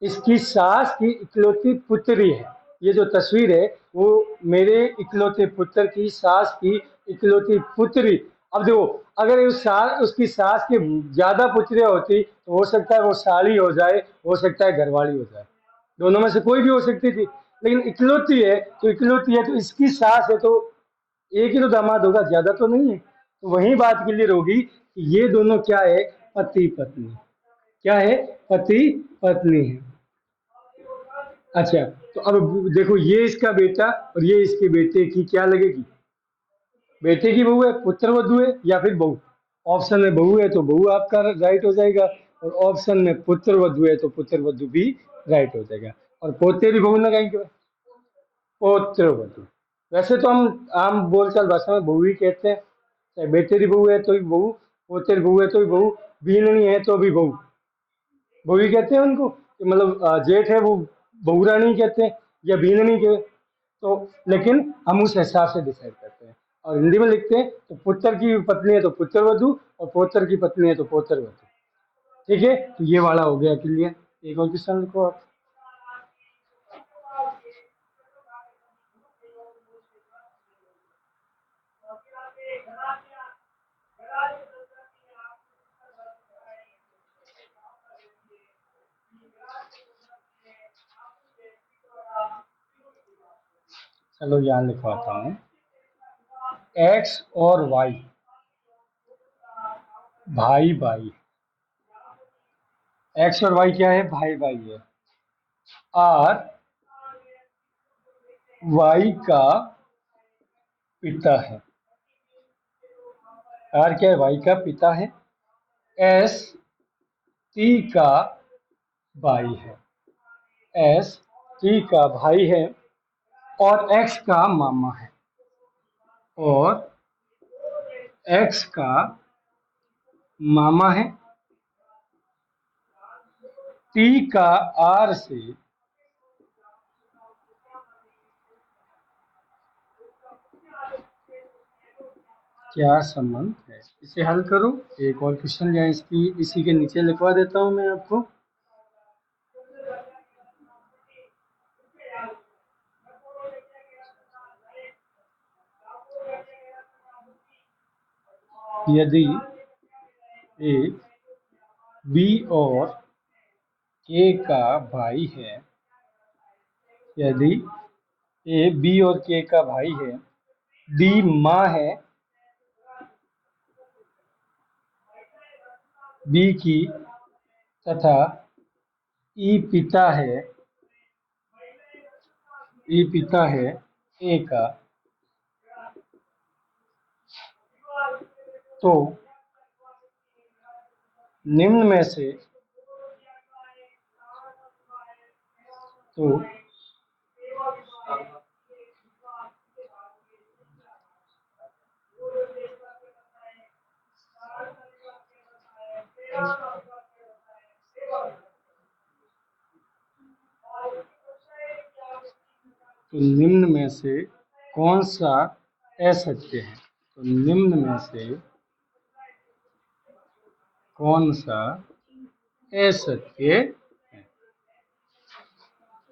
इसकी सास की इकलौती पुत्री है। ये जो तस्वीर है वो मेरे इकलौते पुत्र की सास की इकलौती पुत्री। अब देखो, अगर उसकी सास की ज्यादा पुत्रियां होती तो हो सकता है वो साली हो जाए, हो सकता है घरवाली हो जाए, दोनों में से कोई भी हो सकती थी। लेकिन इकलौती है तो इकलौती है, तो इसकी सास है तो एक ही तो दामाद होगा, ज्यादा तो नहीं है। तो वही बात क्लियर होगी कि ये दोनों क्या है? पति पत्नी। क्या है? पति पत्नी है। अच्छा, तो अब देखो, ये इसका बेटा और ये इसके बेटे की क्या लगेगी? बेटे की बहू है, पुत्र वधू है, या फिर बहू। ऑप्शन में बहू है तो बहू आपका राइट हो जाएगा, और ऑप्शन में पुत्र वधू है तो पुत्र वधू भी राइट हो जाएगा। और पोते भी बहू लगाएंगे, पौत्र वधू। वैसे तो हम आम बोलचाल भाषा में बहू ही कहते हैं, चाहे बेटे की बहू है तो भी बहू, पोते की बहू है तो भी बहू, बीननी है तो भी बहू, बहू ही कहते हैं उनको। कि मतलब जेठ है वो बहू रानी कहते हैं या बीननी के। तो लेकिन हम उस हिसाब से डिसाइड करते हैं, और हिंदी में लिखते हैं तो पुत्र की पत्नी है तो पुत्र वधू, और पौत्र की पत्नी है तो पौत्र वधू, ठीक है। तो ये वाला हो गया क्लियर। एक और क्वेश्चन लिखो आप। चलो यहाँ लिखवाता हूँ, एक्स और वाई, भाई भाई। एक्स और वाई क्या है? भाई भाई है। आर वाई का पिता है। आर क्या है? वाई का पिता है। एस टी का भाई है। एस टी का भाई है और एक्स का मामा है। और एक्स का मामा है। टी का आर से क्या संबंध है? इसे हल करो। एक और क्वेश्चन या इसकी इसी के नीचे लिखवा देता हूं मैं आपको। यदि एक बी और के का भाई है, यदि ए बी और के का भाई है, डी माँ है बी की तथा ई पिता है, ई पिता है ए का, तो निम्न में से तो तो निम्न में से कौन सा असत्य है? तो निम्न में से कौन सा असत्य है?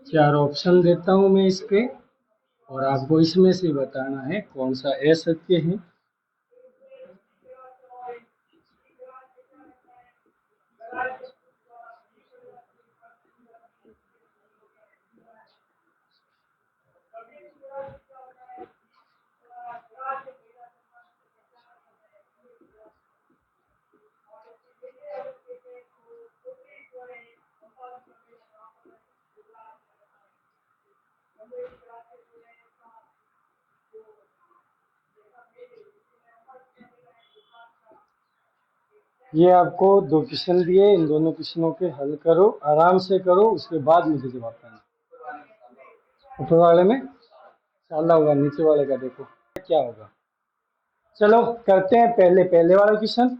चार ऑप्शन देता हूं मैं इसके और आपको इसमें से बताना है कौन सा असत्य है। ये आपको दो क्वेश्चन दिए, इन दोनों क्वेश्चनों के हल करो, आराम से करो, उसके बाद मुझे जवाब देना। ऊपर वाले में साला होगा, नीचे वाले का देखो क्या होगा। चलो करते हैं पहले पहले वाला क्वेश्चन।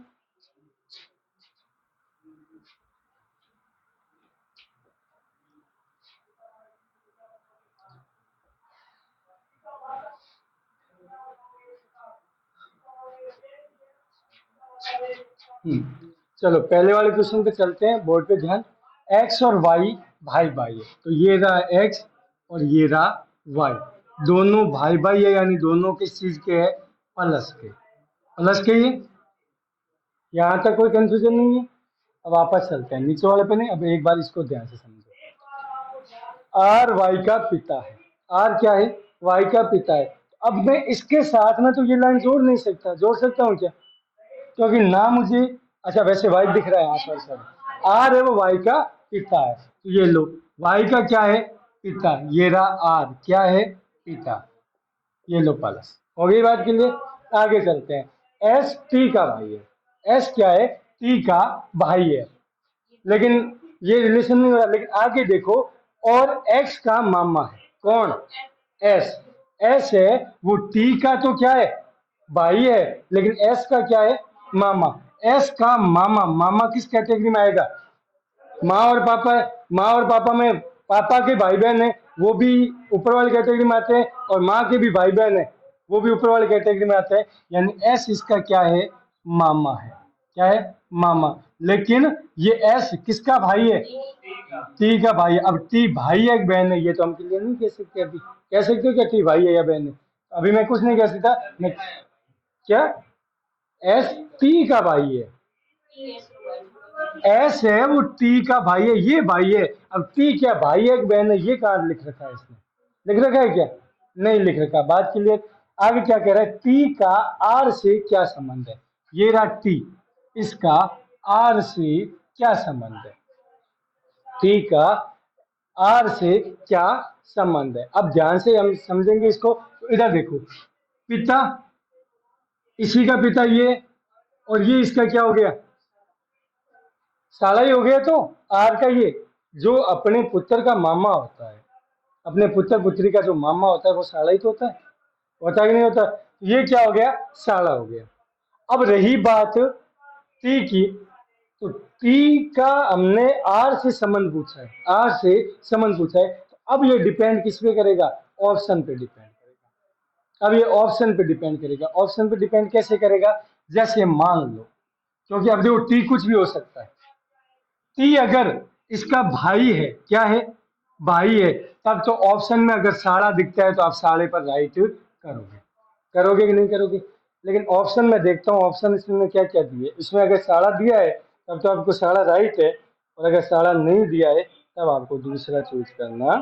चलो पहले वाले क्वेश्चन पे चलते हैं, बोर्ड पे ध्यान। एक्स और वाई भाई भाई है, तो ये रहा एक्स और ये रहा वाई, दोनों भाई भाई है, यानी दोनों किस चीज के है? प्लस के। प्लस के ये, यहाँ तक कोई कंफ्यूजन नहीं है। अब वापस चलते हैं नीचे वाले पे, नहीं, अब एक बार इसको ध्यान से समझो। आर वाई का पिता है। आर क्या है? वाई का पिता है। अब मैं इसके साथ में तो ये लाइन जोड़ नहीं सकता, जोड़ सकता हूँ क्या? क्योंकि ना मुझे, अच्छा वैसे वाई दिख रहा है, हाँ सॉरी सॉरी, आर है वो वाई का पिता है, तो ये लो वाई का क्या है? पिता। ये रहा आर क्या है? पिता। ये लो प्लस हो गई बात के लिए। आगे चलते हैं। एस टी का भाई है। एस क्या है? टी का भाई है, लेकिन ये रिलेशन नहीं हो रहा। लेकिन आगे देखो, और एक्स का मामा है। कौन? एस। एस है वो टी का तो क्या है? भाई है, लेकिन एस का क्या है? मामा। एस का मामा, मामा किस कैटेगरी में आएगा? माँ और पापा है। माँ और पापा में पापा के भाई बहन है, वो भी ऊपर वाली कैटेगरी में आते हैं, और माँ के भी भाई बहन है, वो भी ऊपर वाली कैटेगरी में आते हैं। यानी एस इसका क्या है? मामा है। क्या है? मामा। लेकिन ये एस किसका भाई है? टी का भाई है। अब टी भाई है एक बहन है, ये तो हम क्लियर नहीं कह सकते अभी। कह सकते हो क्या टी भाई है या बहन है? अभी मैं कुछ नहीं कह सकता मैं। क्या? एस टी का भाई है। एस है वो टी का भाई है, ये भाई है। अब टी क्या भाई है एक बहन है? ये कहाँ लिख रखा है इसने? लिख रखा है क्या? नहीं लिख रखा। बात क्लियर। आगे क्या कह रहा है? टी का आर से क्या संबंध है? ये रहा टी, इसका आर से क्या संबंध है? टी का आर से क्या संबंध है? अब ध्यान से हम समझेंगे इसको। तो इधर देखो, पिता, इसी का पिता ये, और ये इसका क्या हो गया, साला ही हो गया। तो आर का ये जो अपने पुत्र का मामा होता है, अपने पुत्र पुत्री का जो मामा होता है वो साला ही तो होता है कि नहीं होता। ये क्या हो गया, साला हो गया। अब रही बात टी की, तो टी का हमने आर से संबंध पूछा है, आर से संबंध पूछा है, तो अब ये डिपेंड किस पे करेगा, ऑप्शन पे डिपेंड करेगा। अब ये ऑप्शन पे डिपेंड करेगा। ऑप्शन पे डिपेंड कैसे करेगा, जैसे मान लो, क्योंकि अब देखो टी कुछ भी हो सकता है, टी अगर इसका भाई है, क्या है, भाई है, तब तो ऑप्शन में अगर साड़ा दिखता है तो आप साड़े पर राइट करोगे, करोगे कि नहीं करोगे। लेकिन ऑप्शन में देखता हूँ, ऑप्शन इसमें क्या क्या दिए, इसमें अगर साड़ा दिया है तब तो आपको साड़ा राइट है, और अगर साड़ा नहीं दिया है तब आपको दूसरा चूज करना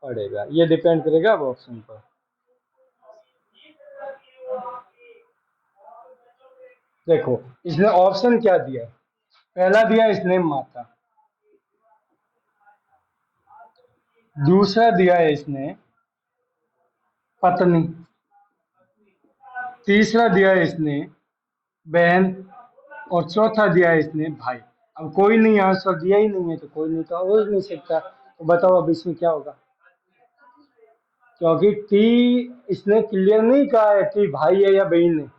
पड़ेगा। ये डिपेंड करेगा अब ऑप्शन पर। देखो इसने ऑप्शन क्या दिया है, पहला दिया इसने माता, दूसरा दिया है इसने पत्नी, तीसरा दिया है इसने बहन, और चौथा दिया है इसने भाई। अब कोई नहीं आंसर दिया ही नहीं है तो कोई नहीं तो हो ही नहीं सकता। तो बताओ अब इसमें क्या होगा, क्योंकि टी इसने क्लियर नहीं कहा है टी भाई है या बहन है,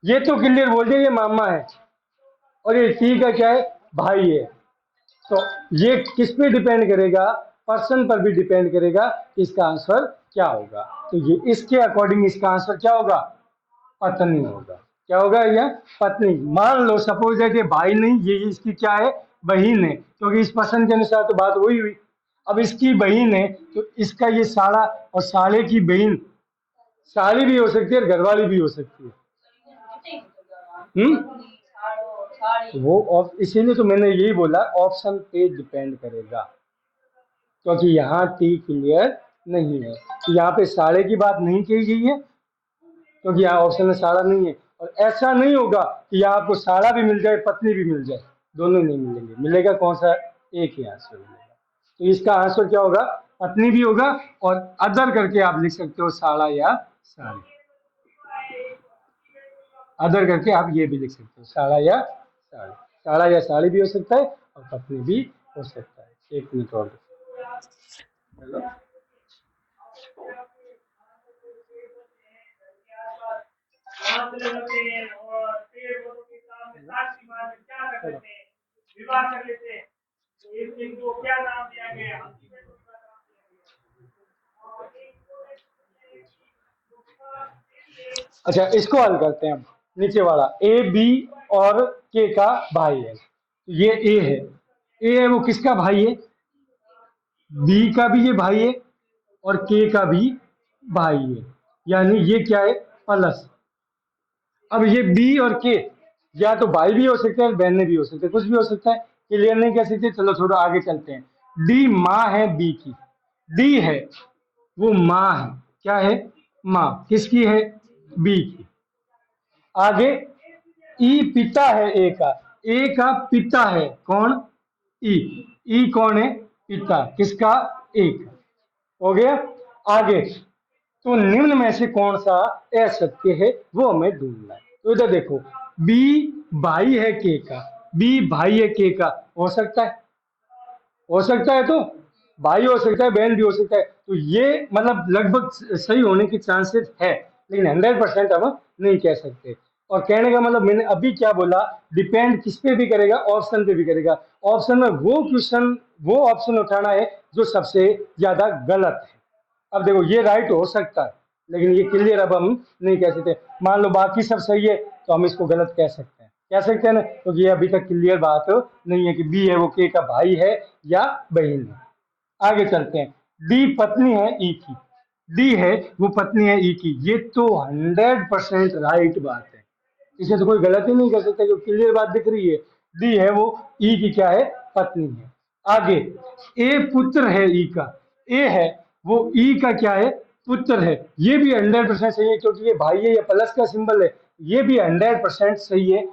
ये तो क्लियर बोल दिया ये मामा है, और ये टी का क्या है, भाई है। तो ये किस पे डिपेंड करेगा, पर्सन पर भी डिपेंड करेगा कि इसका आंसर क्या होगा। तो ये इसके अकॉर्डिंग इसका आंसर क्या होगा, पत्नी होगा। क्या होगा, यह पत्नी। मान लो सपोज है कि भाई नहीं, ये इसकी क्या है, बहन है, क्योंकि इस पर्सन के अनुसार तो बात वही हुई। अब इसकी बहन है तो इसका ये साला, और साले की बहन साली भी हो सकती है और घरवाली भी हो सकती है। इसीलिए तो मैंने यही बोला ऑप्शन पे डिपेंड करेगा, क्योंकि यहाँ टी क्लियर नहीं है। तो यहाँ पे साड़े की बात नहीं कही गई है, क्योंकि यहाँ ऑप्शन में साड़ा नहीं है। और ऐसा नहीं होगा कि यहाँ आपको साड़ा भी मिल जाए पत्नी भी मिल जाए, दोनों नहीं मिलेंगे। मिलेगा कौन सा, एक ही आंसर मिलेगा। तो इसका आंसर क्या होगा, पत्नी भी होगा, और अदर करके आप लिख सकते हो साड़ा या साड़ी, अदर करके आप ये भी लिख सकते हो साड़ा या साड़ी। साड़ा या साड़ी भी हो सकता है और पत्नी भी हो सकता है। एक मिनट और हेलो, विवाह कर लेते हैं, इनको क्या नाम दिया गया। अच्छा इसको हल करते हैं। अब नीचे वाला ए बी और के का भाई है, ये ए है, ए है वो किसका भाई है, बी का भी ये भाई है और के का भी भाई है, यानी ये क्या है, प्लस। अब ये बी और के या तो भाई भी हो सकते हैं बहन भी हो सकते हैं, कुछ भी हो सकता है, क्लियर नहीं कह सकते। चलो थोड़ा आगे चलते हैं। डी माँ है बी की, डी है वो माँ है, क्या है, माँ किसकी है, बी की। आगे ई पिता है ए का पिता है कौन, ई, ई कौन है, पिता किसका, ए का। हो गया। आगे तो निम्न में से कौन सा असत्य है वो हमें ढूंढना है। तो इधर देखो बी भाई है के का, बी भाई है के का, हो सकता है, हो सकता है, तो भाई हो सकता है बहन भी हो सकता है। तो ये मतलब लगभग सही होने की चांसेस है, लेकिन 100% हम नहीं कह सकते। और कहने का मतलब मैंने अभी क्या बोला, डिपेंड किस पे भी करेगा, ऑप्शन पे भी करेगा। ऑप्शन में वो क्वेश्चन, वो ऑप्शन उठाना है जो सबसे ज्यादा गलत है। अब देखो ये राइट हो सकता है, लेकिन ये क्लियर अब हम नहीं कह सकते। मान लो बाकी सब सही है तो हम इसको गलत कह सकते हैं, कह सकते हैं ना, क्योंकि ये अभी तक क्लियर बात नहीं है कि बी है वो के का भाई है या बहन है। आगे चलते हैं। डी पत्नी है ई की, डी है वो पत्नी है ई की, ये तो 100% राइट बात है, इसे तो कोई गलत ही नहीं कर सकता, क्योंकि क्लियर बात दिख रही है। डी है वो ई की क्या है, पत्नी है। आगे ए पुत्र है ई का, ए है वो ई का क्या है, पुत्र है, ये भी 100% सही है, क्योंकि ये भाई है, ये प्लस का सिंबल है, ये भी 100% सही है।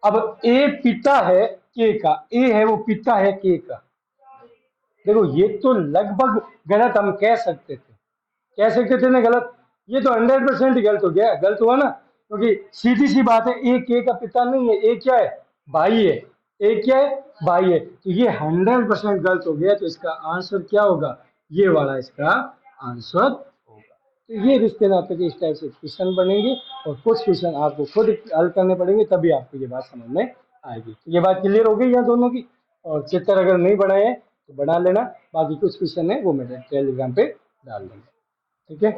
अब ए पिता है के का, ए है वो पिता है के का, देखो ये तो लगभग गलत हम कह सकते थे, कह सकते थे ना गलत, ये तो 100% गलत हो गया, गलत हुआ ना। क्योंकि सीधी सी बात है, एक के का पिता नहीं है, एक क्या है, भाई है। एक क्या है, भाई है। तो ये 100% गलत हो गया, तो इसका आंसर क्या होगा, ये वाला इसका आंसर होगा। तो ये रिश्ते नाते के इस टाइप से क्वेश्चन बनेंगे, और कुछ क्वेश्चन आपको खुद हल करने पड़ेंगे, तभी आपको ये बात समझ में आएगी। तो ये बात क्लियर हो गई यहाँ दोनों की। और चित्र अगर नहीं बनाए हैं तो बना लेना, बाकी कुछ क्वेश्चन है वो मैं टेलीग्राम पे डाल दूंगा। ठीक है।